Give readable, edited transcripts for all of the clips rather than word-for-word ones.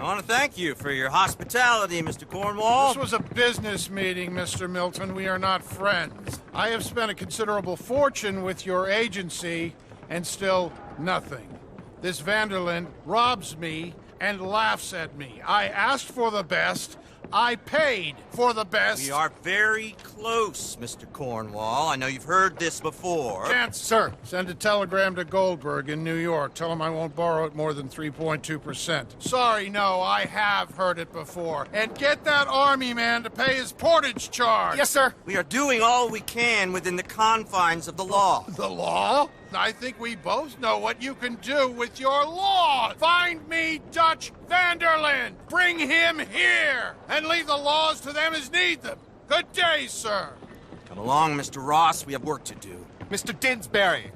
want to thank you for your hospitality, Mr. Cornwall. This was a business meeting, Mr. Milton. We are not friends. I have spent a considerable fortune with your agency, and still nothing. This Vanderlyn robs me and laughs at me. I asked for the best. I paid for the best. We are very close, Mr. Cornwall. I know you've heard this before. Can't, sir. Send a telegram to Goldberg in New York. Tell him I won't borrow it more than 3.2%. Sorry, no, I have heard it before. And get that army man to pay his portage charge. Yes, sir. We are doing all we can within the confines of the law. The law? I think we both know what you can do with your law. Find me Dutch Vanderlyn. Bring him here. And leave the laws to them as need them. Good day, sir. Come along, Mr. Ross. We have work to do. Mr. Didsbury.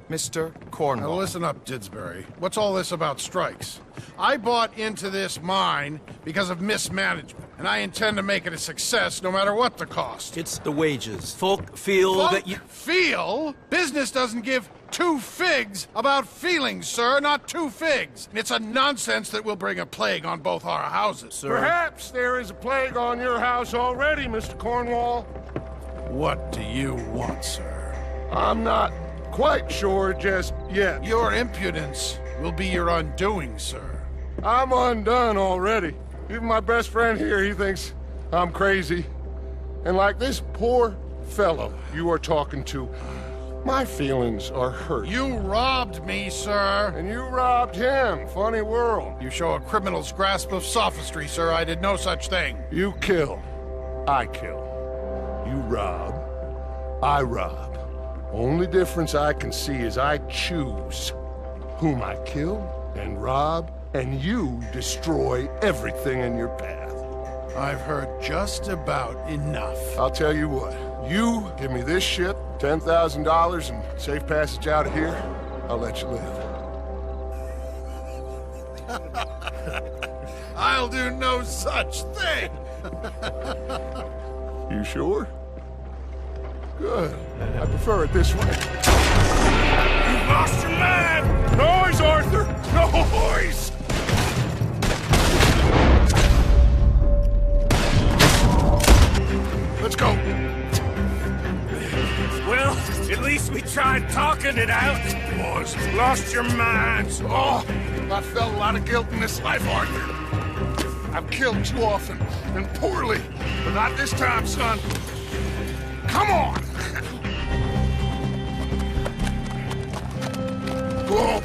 Mr. Cornwall. Now listen up, Didsbury. What's all this about strikes? I bought into this mine because of mismanagement, and I intend to make it a success no matter what the cost. It's the wages. Folk feel that you... Feel? Business doesn't give two figs about feelings, sir, not two figs. It's a nonsense that will bring a plague on both our houses. Sir. Perhaps there is a plague on your house already, Mr. Cornwall. What do you want, sir? I'm not quite sure just yet. Your impudence will be your undoing, sir. I'm undone already. Even my best friend here, he thinks I'm crazy. And like this poor fellow you are talking to, my feelings are hurt. You robbed me, sir. And you robbed him. Funny world. You show a criminal's grasp of sophistry, sir. I did no such thing. You kill. I kill. You rob. I rob. Only difference I can see is I choose whom I kill and rob, and you destroy everything in your path. I've heard just about enough. I'll tell you what. You give me this shit, $10,000 and safe passage out of here, I'll let you live. I'll do no such thing. You sure? Good. I prefer it this way. You've lost your man! Noise, Arthur! Noise! Let's go. Well, at least we tried talking it out. Boys, lost your minds. Oh, I felt a lot of guilt in this life, Arthur. I've killed too often, and poorly, but not this time, son. Come on! Whoa.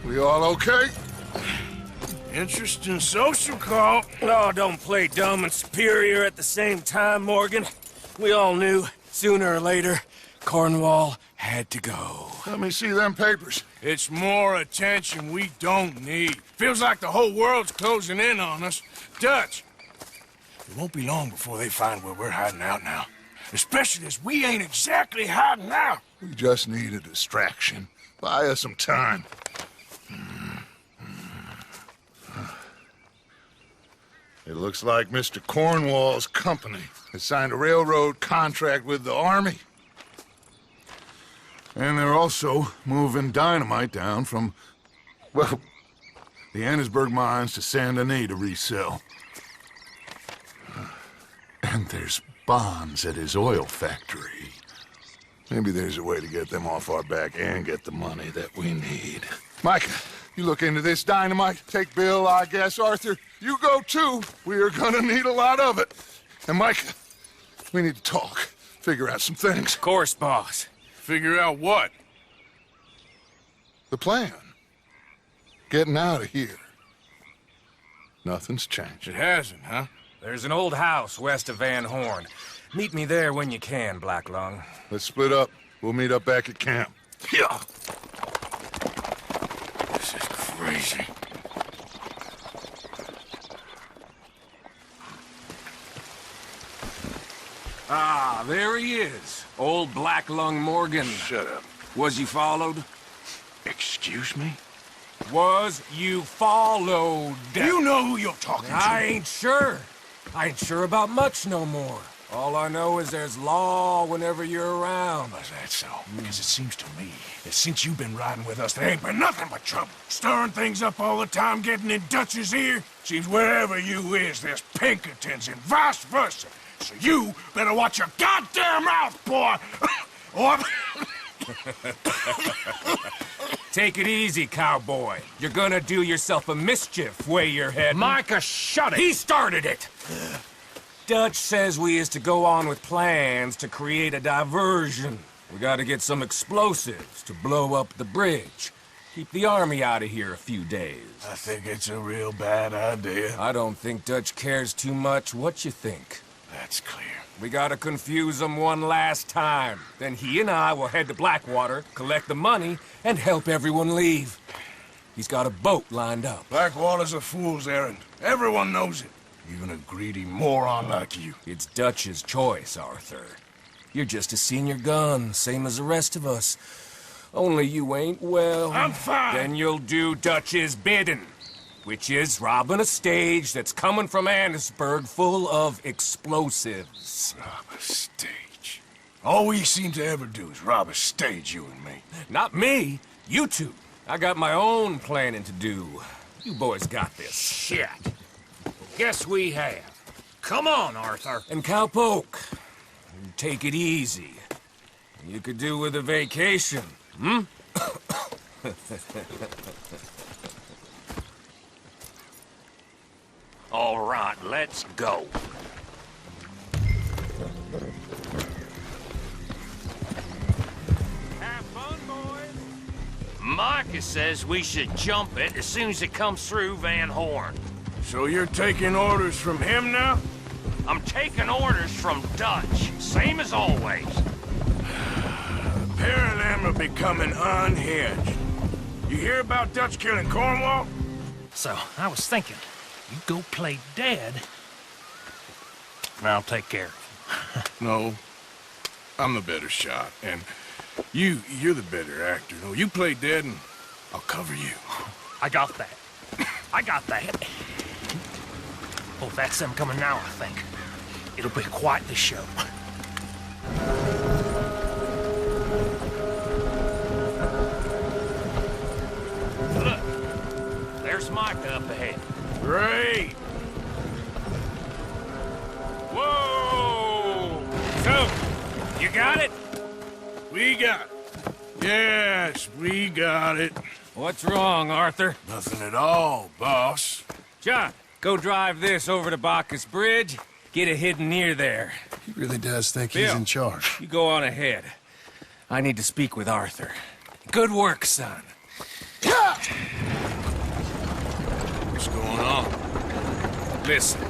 We all okay? Interesting social call. Oh, don't play dumb and superior at the same time, Morgan. We all knew, sooner or later, Cornwall had to go. Let me see them papers. It's more attention we don't need. Feels like the whole world's closing in on us. Dutch, it won't be long before they find where we're hiding out now. Especially as we ain't exactly hiding out. We just need a distraction. Buy us some time. It looks like Mr. Cornwall's company has signed a railroad contract with the Army. And they're also moving dynamite down from, well, the Annesburg mines to Saint Denis to resell. And there's bonds at his oil factory. Maybe there's a way to get them off our back and get the money that we need. Micah, you look into this dynamite. Take Bill, I guess. Arthur, you go too. We are gonna need a lot of it. And Micah, we need to talk. Figure out some things. Of course, boss. Figure out what? The plan. Getting out of here. Nothing's changed. It hasn't, huh? There's an old house west of Van Horn. Meet me there when you can, Black Lung. Let's split up. We'll meet up back at camp. Yeah. This is crazy. Ah, there he is. Old Black Lung Morgan. Shut up. Was you followed? Excuse me? Was you followed? You know who you're talking to. I ain't sure. I ain't sure about much no more. All I know is there's law whenever you're around. Is that so? Because it seems to me that since you've been riding with us, there ain't been nothing but trouble. Stirring things up all the time, getting in Dutch's ear. Seems wherever you is, there's Pinkertons and vice versa. So you better watch your goddamn mouth, boy! Or... Take it easy, cowboy. You're gonna do yourself a mischief way you're heading. Micah, shut it! He started it! Dutch says we is to go on with plans to create a diversion. We gotta get some explosives to blow up the bridge. Keep the army out of here a few days. I think it's a real bad idea. I don't think Dutch cares too much what you think. That's clear. We gotta confuse him one last time. Then he and I will head to Blackwater, collect the money, and help everyone leave. He's got a boat lined up. Blackwater's a fool's errand. Everyone knows it. Even a greedy moron like you. It's Dutch's choice, Arthur. You're just a senior gun, same as the rest of us. Only you ain't well. I'm fine. Then you'll do Dutch's bidding, which is robbing a stage that's coming from Annisburg full of explosives. Rob a stage. All we seem to ever do is rob a stage, you and me. Not me, you two. I got my own planning to do. You boys got this. Shit. Guess we have. Come on, Arthur. And Cowpoke, take it easy. You could do with a vacation, hmm? All right, let's go. Have fun, boys. Micah says we should jump it as soon as it comes through Van Horn. So you're taking orders from him now? I'm taking orders from Dutch, same as always. The pair of them are becoming unhinged. You hear about Dutch killing Cornwall? So, I was thinking, you go play dead, and I'll take care of him. No. I'm the better shot, and you're the better actor. No, you play dead, and I'll cover you. I got that. I got that. Oh, that's them coming now, I think. It'll be quite the show. Look, there's Micah up ahead. Great! Whoa! So, you got it? We got it. Yes, we got it. What's wrong, Arthur? Nothing at all, boss. John, go drive this over to Bacchus Bridge. Get it hidden near there. He really does think he's Bill, in charge. You go on ahead. I need to speak with Arthur. Good work, son. What's going on? Listen,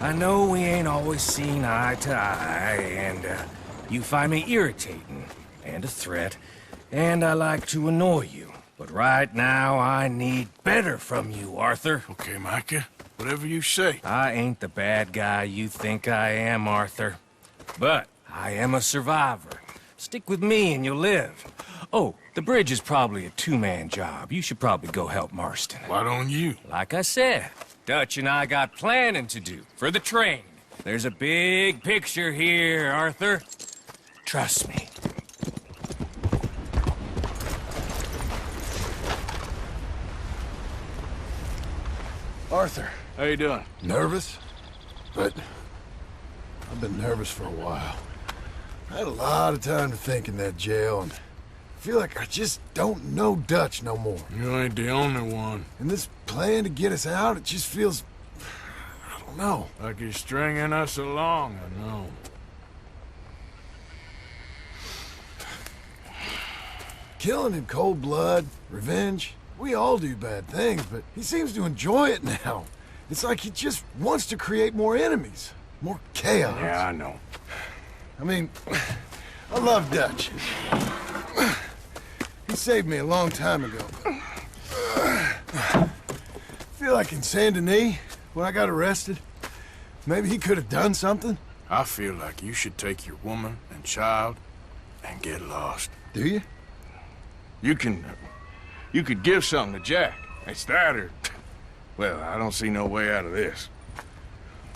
I know we ain't always seen eye to eye, and you find me irritating and a threat, and I like to annoy you. But right now, I need better from you, Arthur. Okay, Micah. Whatever you say. I ain't the bad guy you think I am, Arthur. But I am a survivor. Stick with me and you'll live. Oh, the bridge is probably a two-man job. You should probably go help Marston. Why don't you? Like I said, Dutch and I got planning to do for the train. There's a big picture here, Arthur. Trust me. Arthur, How you doing? nervous? But I've been nervous for a while. I had a lot of time to think in that jail, and I feel like I just don't know Dutch no more. You ain't the only one. And this plan to get us out, it just feels... I don't know. Like you're stringing us along, I know. Killing in cold blood, revenge, we all do bad things, but he seems to enjoy it now. It's like he just wants to create more enemies, more chaos. Yeah, I know. I mean, I love Dutch. He saved me a long time ago. I feel like in Saint Denis, when I got arrested, maybe he could have done something. I feel like you should take your woman and child and get lost. Do you? You could give something to Jack. It's that or... Well, I don't see no way out of this.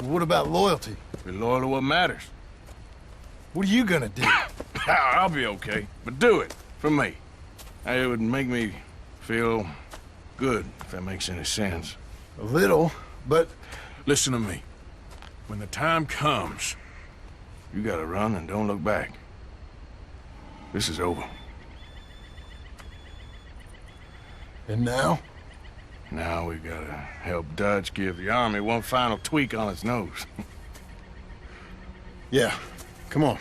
What about loyalty? Be loyal to what matters. What are you gonna do? I'll be okay, but do it for me. It would make me feel good, if that makes any sense. A little, but... Listen to me. When the time comes, you gotta run and don't look back. This is over. And now? Now we gotta help Dutch give the army one final tweak on its nose. Yeah, come on.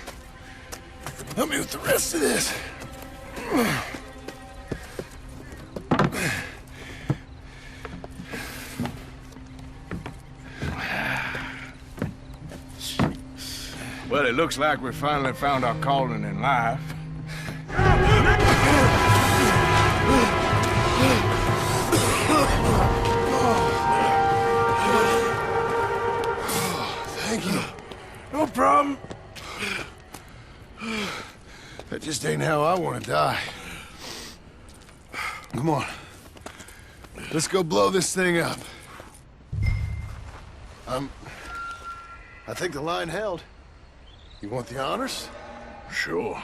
Help me with the rest of this. Well, it looks like we finally found our calling in life. Thank you. No problem. That just ain't how I want to die. Come on. Let's go blow this thing up. I think the line held. You want the honors? Sure.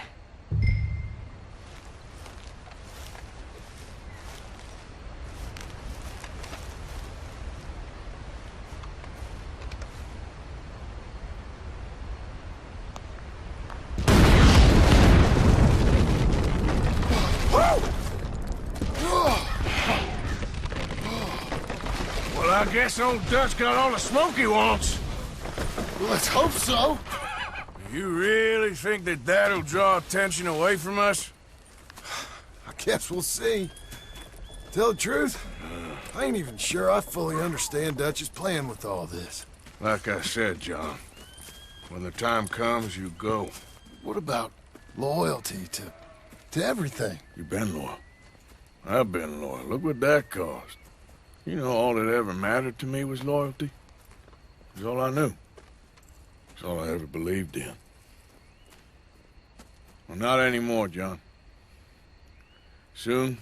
Well, I guess old Dutch got all the smoke he wants. Well, let's hope so. You really think that that'll draw attention away from us? I guess we'll see. Tell the truth, I ain't even sure I fully understand Dutch's plan with all this. Like I said, John, when the time comes, you go. What about loyalty to everything? You've been loyal. I've been loyal. Look what that cost. You know, all that ever mattered to me was loyalty. It's all I knew. It's all I ever believed in. Well, not anymore, John. Soon,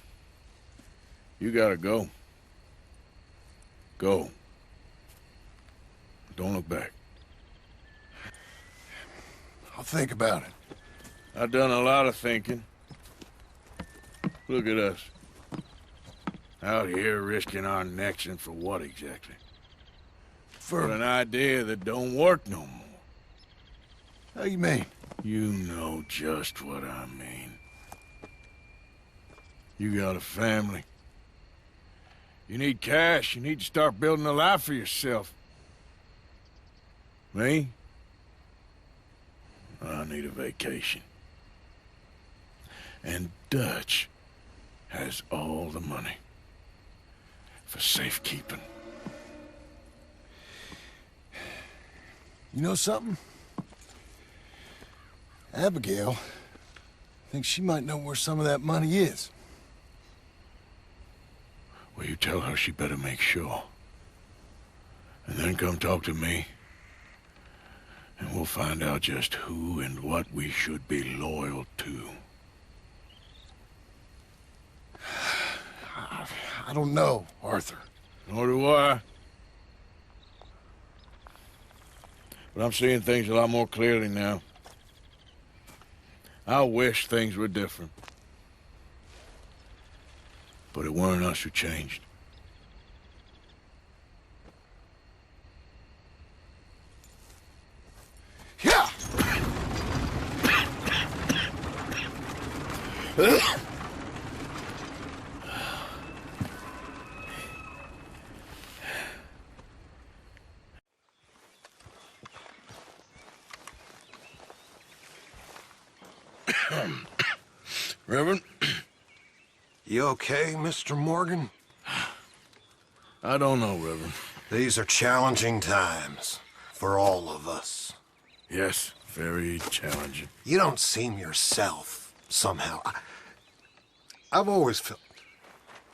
you gotta go. Go. Don't look back. I'll think about it. I've done a lot of thinking. Look at us. Out here risking our necks, and for what exactly? For an idea that don't work no more. How you mean? You know just what I mean. You got a family. You need cash. You need to start building a life for yourself. Me? I need a vacation. And Dutch has all the money for safekeeping. You know something? Abigail thinks she might know where some of that money is. Well, you tell her she better make sure. And then come talk to me. And we'll find out just who and what we should be loyal to. I don't know, Arthur. Nor do I. But I'm seeing things a lot more clearly now. I wish things were different. But it weren't us who changed. Yeah! Reverend? You okay, Mr. Morgan? I don't know, Reverend. These are challenging times for all of us. Yes, very challenging. You don't seem yourself, somehow. I've always felt...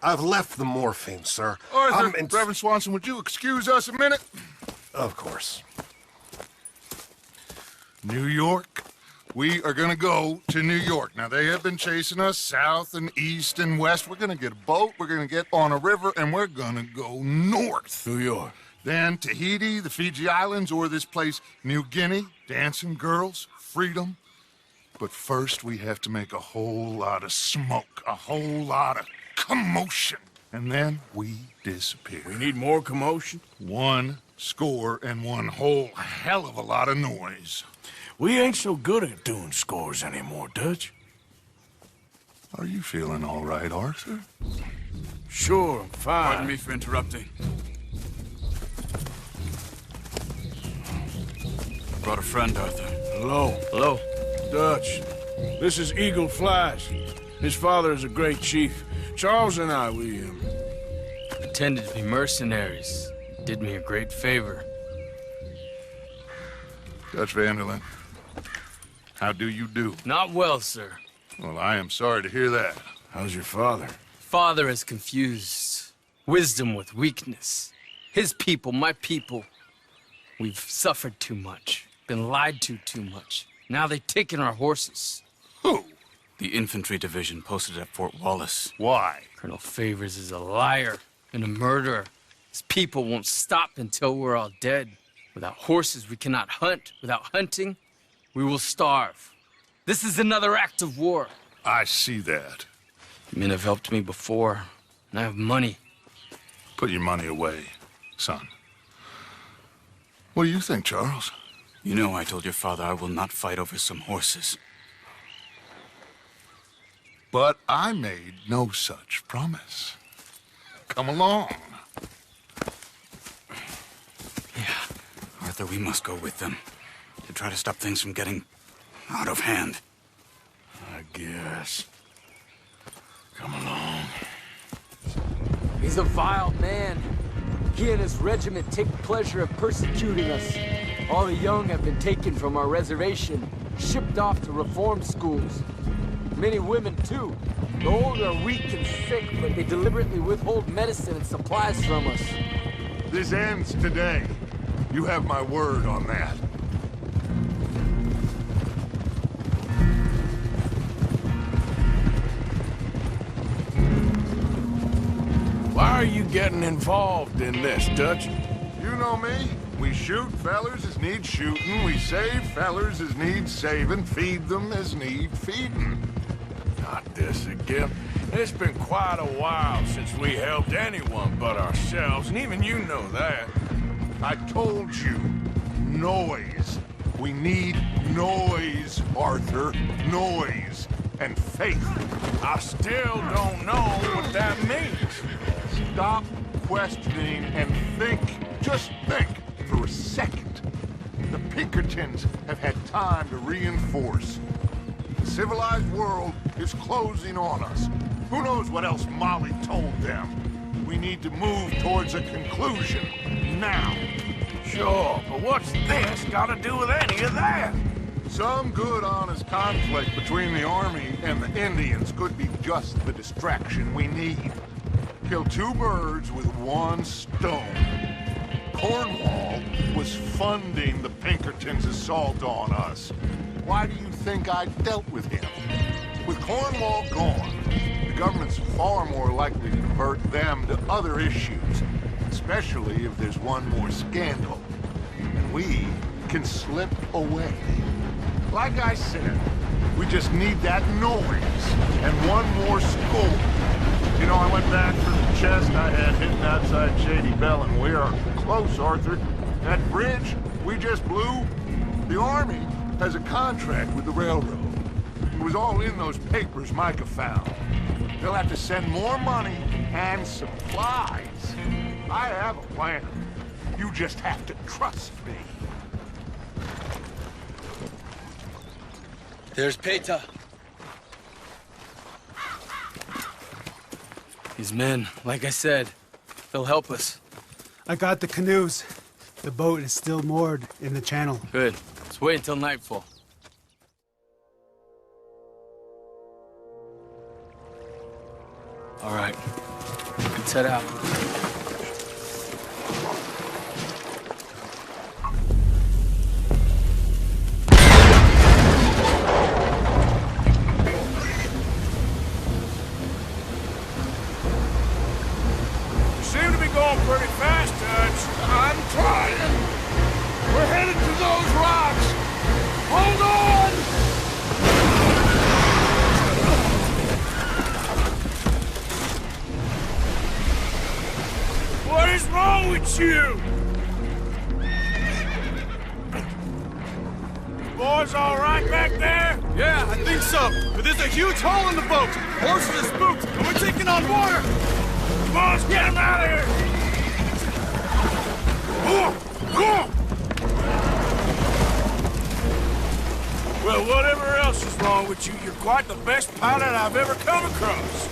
I've left the morphine, sir. Arthur, Reverend Swanson, would you excuse us a minute? Of course. New York. We are gonna go to New York. Now, they have been chasing us south and east and west. We're gonna get a boat, we're gonna get on a river, and we're gonna go north. New York. Then Tahiti, the Fiji Islands, or this place, New Guinea, dancing girls, freedom. But first we have to make a whole lot of smoke, a whole lot of commotion. And then we disappear. We need more commotion? 1 score and 1 whole hell of a lot of noise. We ain't so good at doing scores anymore, Dutch. Are you feeling all right, Arthur? Sure, I'm fine. Pardon me for interrupting. Brought a friend, Arthur. Hello. Hello. Dutch. This is Eagle Flash. His father is a great chief. Charles and I, we pretended to be mercenaries. Did me a great favor. Dutch Vanderlyn, how do you do? Not well, sir. Well, I am sorry to hear that. How's your father? Father has confused wisdom with weakness. His people, my people. We've suffered too much. Been lied to too much. Now they've taken our horses. Who? The infantry division posted at Fort Wallace. Why? Colonel Favors is a liar and a murderer. His people won't stop until we're all dead. Without horses, we cannot hunt. Without hunting, we will starve. This is another act of war. I see that. Men have helped me before, and I have money. Put your money away, son. What do you think, Charles? You know I told your father I will not fight over some horses. But I made no such promise. Come along. Yeah. Arthur, we must go with them to try to stop things from getting out of hand. I guess. Come along. He's a vile man. He and his regiment take pleasure in persecuting us. All the young have been taken from our reservation, shipped off to reform schools. Many women, too. The old are weak and sick, but they deliberately withhold medicine and supplies from us. This ends today. You have my word on that. Why are you getting involved in this, Dutch? You know me. We shoot fellers as need shooting. We save fellers as need saving. Feed them as need feeding. Not this again. It's been quite a while since we helped anyone but ourselves, and even you know that. I told you. Noise. We need noise, Arthur. Noise. And faith. I still don't know what that means. Stop questioning and think. Just think for a second. The Pinkertons have had time to reinforce. The civilized world is closing on us. Who knows what else Molly told them? We need to move towards a conclusion now. Sure, but what's this got to do with any of that? Some good, honest conflict between the army and the Indians could be just the distraction we need. Kill 2 birds with 1 stone. Cornwall was funding the Pinkertons' assault on us. Why do you think I dealt with him? With Cornwall gone, the government's far more likely to divert them to other issues, especially if there's one more scandal. And we can slip away. Like I said, we just need that noise and 1 more score. You know, I went back for the chest I had hidden outside Shady Bell, and we are close, Arthur. That bridge we just blew, the Army has a contract with the railroad. It was all in those papers Micah found. They'll have to send more money and supplies. I have a plan. You just have to trust me. There's Peta. His men, like I said, they'll help us. I got the canoes. The boat is still moored in the channel. Good. Let's wait until nightfall. All right. Let's head out. Seem to be going pretty fast, Dutch. I It's you! Boys all right back there? Yeah, I think so. But there's a huge hole in the boat. Horses are spooked, and we're taking on water. Come on, let's get him out of here! Well, whatever else is wrong with you, you're quite the best pilot I've ever come across.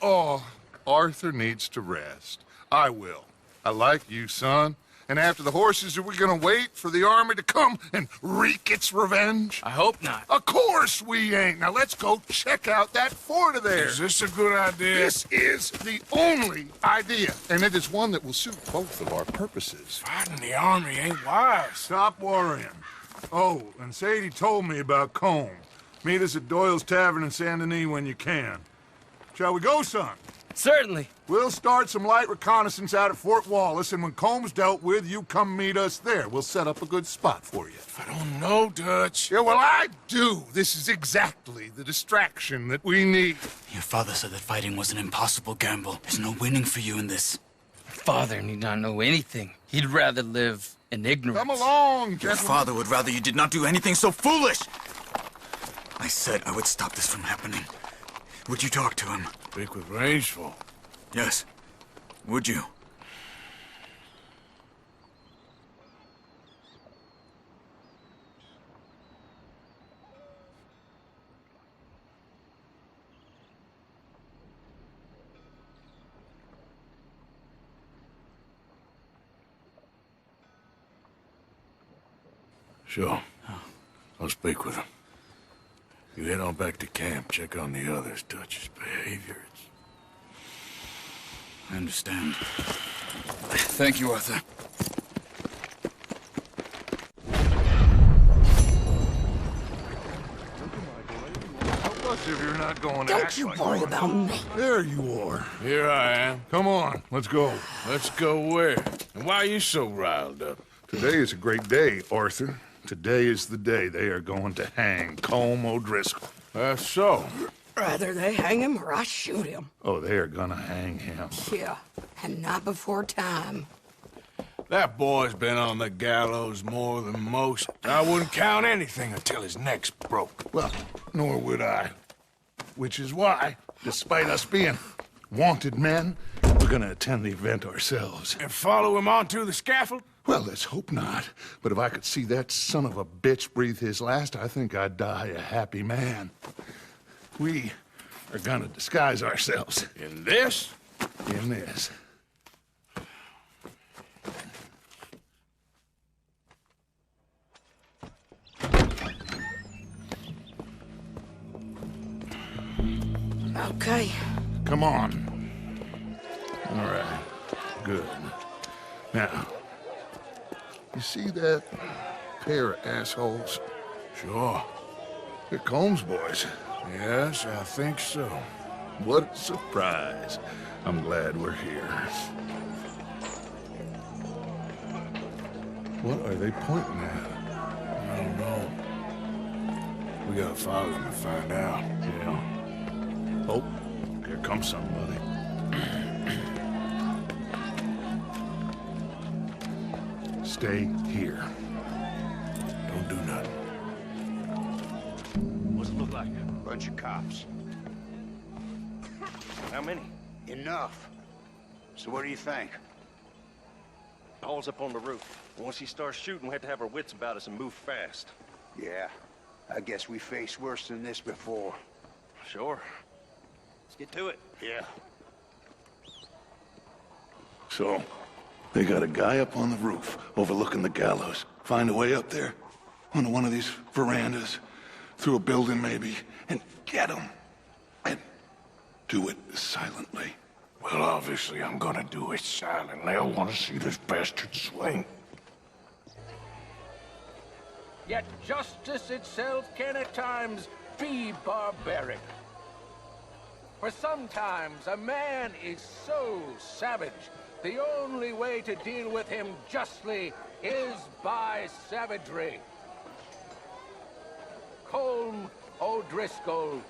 Oh, Arthur needs to rest. I will. I like you, son. And after the horses, are we gonna wait for the army to come and wreak its revenge? I hope not. Of course we ain't. Now let's go check out that fort of theirs. Is this a good idea? This is the only idea, and it is one that will suit both of our purposes. Fighting the army ain't wise. Stop worrying. Oh, and Sadie told me about Combe. Meet us at Doyle's Tavern in Saint Denis when you can. Shall we go, son? Certainly. We'll start some light reconnaissance out at Fort Wallace, and when Comb's dealt with, you come meet us there. We'll set up a good spot for you. I don't know, Dutch. Yeah, well, I do. This is exactly the distraction that we need. Your father said that fighting was an impossible gamble. There's no winning for you in this. Father need not know anything. He'd rather live in ignorance. Come along, Your gentlemen. father would rather you did not do anything so foolish. I said I would stop this from happening. Would you talk to him? Speak with Rangeful. Yes. Would you? Sure. I'll speak with him. You head on back to camp, check on the others, Dutch's behavior. I understand. Thank you, Arthur. Help us if you're not going to Don't act you like worry one. about me. There you are. Here I am. Come on, let's go. Let's go where? And why are you so riled up? Today is a great day, Arthur. Today is the day they are going to hang Colm O'Driscoll. That's so. Rather they hang him or I shoot him. Oh, they are gonna hang him. Yeah, and not before time. That boy's been on the gallows more than most. I wouldn't count anything until his neck's broke. Well, nor would I. Which is why, despite us being wanted men, we're gonna attend the event ourselves. And follow him onto the scaffold? Well, let's hope not. But if I could see that son of a bitch breathe his last, I think I'd die a happy man. We are gonna disguise ourselves. In this? In this. Okay. Come on. All right. Good. Now, you see that pair of assholes? Sure. They're Combs boys. Yes, I think so. What a surprise. I'm glad we're here. What are they pointing at? I don't know. We gotta follow them and find out. Yeah. Oh, here comes somebody. Stay here. Don't do nothing. What's it look like? Bunch of cops. How many? Enough. So what do you think? Paul's up on the roof. Once he starts shooting, we have to have our wits about us and move fast. Yeah. I guess we faced worse than this before. Sure. Let's get to it. Yeah. So, they got a guy up on the roof overlooking the gallows. Find a way up there, onto one of these verandas, through a building maybe, and get him. And do it silently. Well, obviously I'm gonna do it silently. I want to see this bastard swing. Yet justice itself can at times be barbaric. For sometimes a man is so savage, the only way to deal with him justly is by savagery. Colm O'Driscoll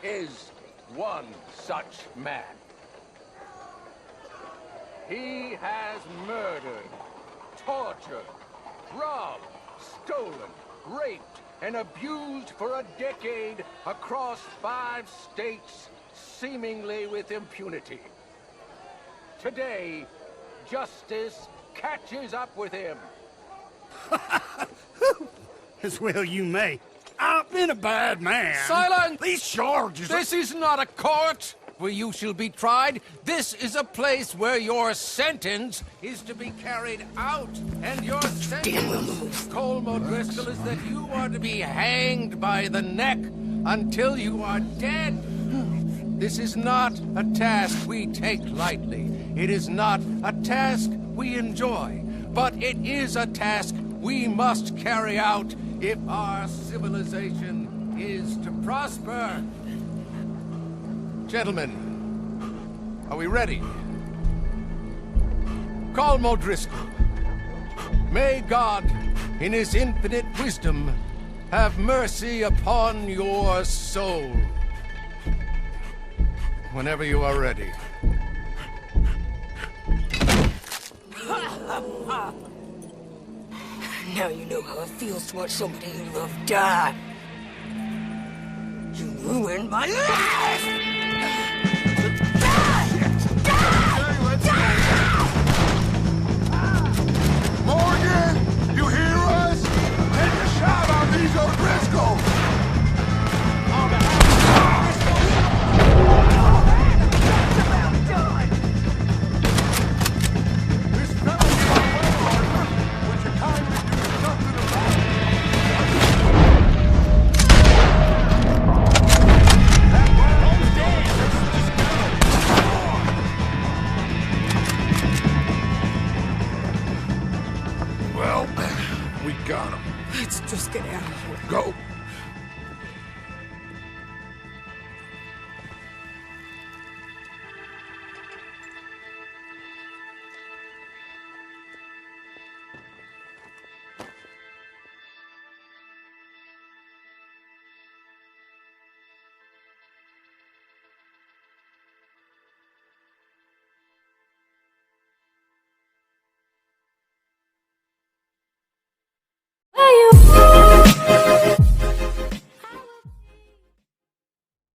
is one such man. He has murdered, tortured, robbed, stolen, raped, and abused for a decade across 5 states, seemingly with impunity. Today, justice catches up with him. As well you may. I've been a bad man. Silence! These charges are... This is not a court where you shall be tried. This is a place where your sentence is to be carried out. And your sentence, Colm O'Driscoll, is that you are to be hanged by the neck until you are dead. This is not a task we take lightly. It is not a task we enjoy. But it is a task we must carry out if our civilization is to prosper. Gentlemen, are we ready? Colm O'Driscoll, may God, in his infinite wisdom, have mercy upon your soul. Whenever you are ready. Now you know how it feels to watch somebody you love die. You ruined my life!